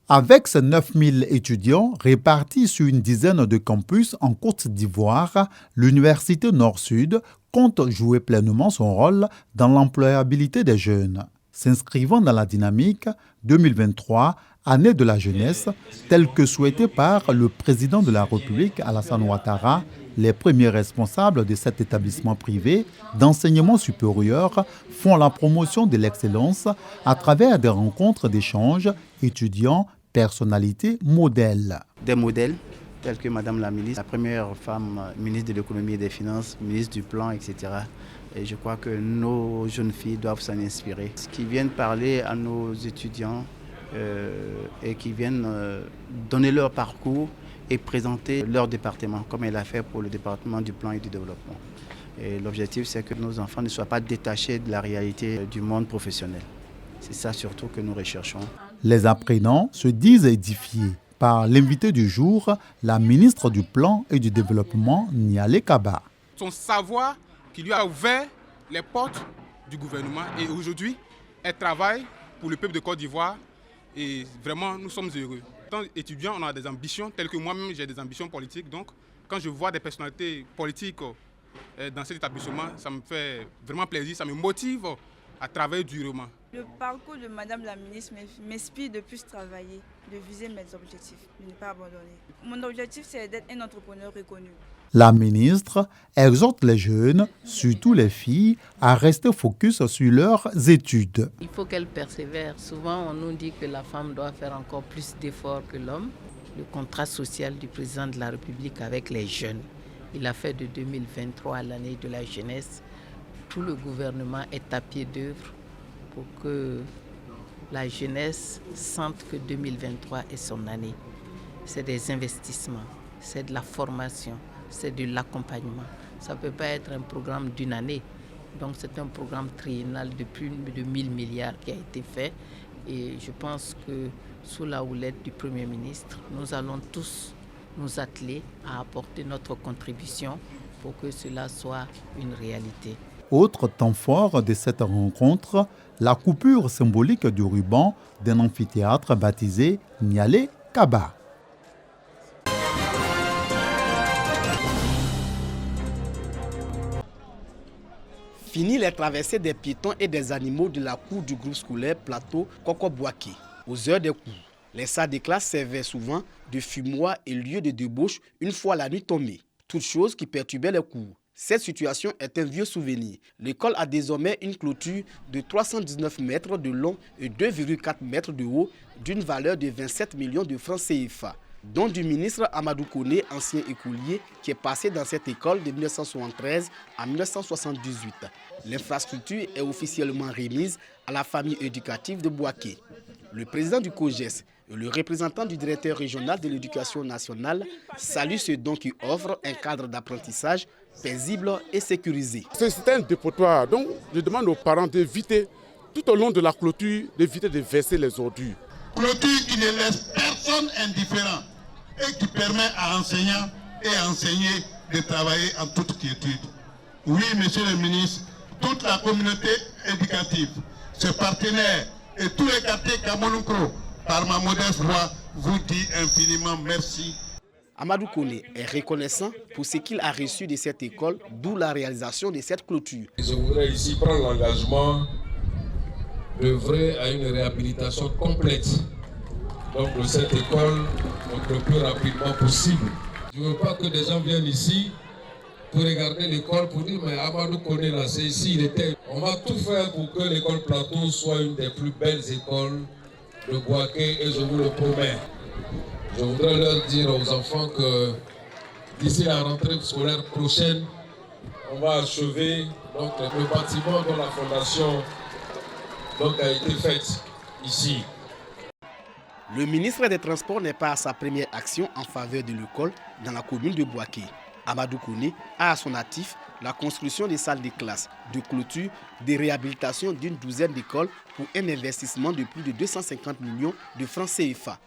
Avec ses 9000 étudiants répartis sur une dizaine de campus en Côte d'Ivoire, l'Université Nord-Sud compte jouer pleinement son rôle dans l'employabilité des jeunes. S'inscrivant dans la dynamique 2023, année de la jeunesse, telle que souhaitée par le président de la République Alassane Ouattara, les premiers responsables de cet établissement privé d'enseignement supérieur font la promotion de l'excellence à travers des rencontres d'échange étudiants, personnalités, modèles. Des modèles tels que Madame la ministre, la première femme ministre de l'économie et des finances, ministre du plan, etc. Et je crois que nos jeunes filles doivent s'en inspirer. Qui viennent parler à nos étudiants et qui viennent donner leur parcours et présenter leur département, comme elle a fait pour le département du plan et du développement. Et l'objectif, c'est que nos enfants ne soient pas détachés de la réalité du monde professionnel. C'est ça surtout que nous recherchons. Les apprenants se disent édifiés par l'invité du jour, la ministre du Plan et du Développement, Nialé Kaba. Son savoir qui lui a ouvert les portes du gouvernement et aujourd'hui, elle travaille pour le peuple de Côte d'Ivoire et vraiment, nous sommes heureux. En tant qu'étudiants, on a des ambitions, telles que moi-même, j'ai des ambitions politiques. Donc, quand je vois des personnalités politiques dans cet établissement, ça me fait vraiment plaisir, ça me motive à travailler durement. Le parcours de Madame la ministre m'inspire de plus travailler, de viser mes objectifs, de ne pas abandonner. Mon objectif, c'est d'être un entrepreneur reconnu. La ministre exhorte les jeunes, surtout les filles, à rester focus sur leurs études. Il faut qu'elles persévèrent. Souvent, on nous dit que la femme doit faire encore plus d'efforts que l'homme. Le contrat social du président de la République avec les jeunes, il a fait de 2023 l'année de la jeunesse. Tout le gouvernement est à pied d'œuvre pour que la jeunesse sente que 2023 est son année. C'est des investissements, c'est de la formation, c'est de l'accompagnement. Ça ne peut pas être un programme d'une année. Donc c'est un programme triennal de plus de 1000 milliards qui a été fait. Et je pense que sous la houlette du Premier ministre, nous allons tous nous atteler à apporter notre contribution pour que cela soit une réalité. Autre temps fort de cette rencontre, la coupure symbolique du ruban d'un amphithéâtre baptisé Nialé Kaba. Fini les traversées des piétons et des animaux de la cour du groupe scolaire Plateau Koko-Boaké. Aux heures des cours, les salles de classe servaient souvent de fumoir et lieu de débauche une fois la nuit tombée. Toute chose qui perturbait les cours. Cette situation est un vieux souvenir. L'école a désormais une clôture de 319 mètres de long et 2,4 mètres de haut d'une valeur de 27 millions de francs CFA, dont du ministre Amadou Koné, ancien écolier, qui est passé dans cette école de 1973 à 1978. L'infrastructure est officiellement remise à la famille éducative de Boaké. Le président du COJES et le représentant du directeur régional de l'éducation nationale saluent ce don qui offre un cadre d'apprentissage paisible et sécurisé. C'est un dépotoir, donc je demande aux parents d'éviter, tout au long de la clôture, d'éviter de verser les ordures. Clôture qui ne laisse personne indifférent et qui permet à enseignants et à enseignés de travailler en toute quiétude. Oui, monsieur le ministre, toute la communauté éducative, ses partenaires et tous les quartiers Kamounouko, par ma modeste voix, vous dit infiniment merci. Amadou Koné est reconnaissant pour ce qu'il a reçu de cette école, d'où la réalisation de cette clôture. Je voudrais ici prendre l'engagement d'œuvrer à une réhabilitation complète donc, de cette école le plus rapidement possible. Je ne veux pas que des gens viennent ici pour regarder l'école pour dire mais Amadou Koné là, c'est ici, il était. On va tout faire pour que l'école Plateau soit une des plus belles écoles de Boaké et je vous le promets. Je voudrais leur dire aux enfants que d'ici la rentrée scolaire prochaine, on va achever donc, le bâtiment dont la fondation donc, a été faite ici. Le ministre des Transports n'est pas à sa première action en faveur de l'école dans la commune de Boaké. Amadou Koné a à son actif la construction des salles de classe, de clôture, de réhabilitation d'une douzaine d'écoles pour un investissement de plus de 250 millions de francs CFA.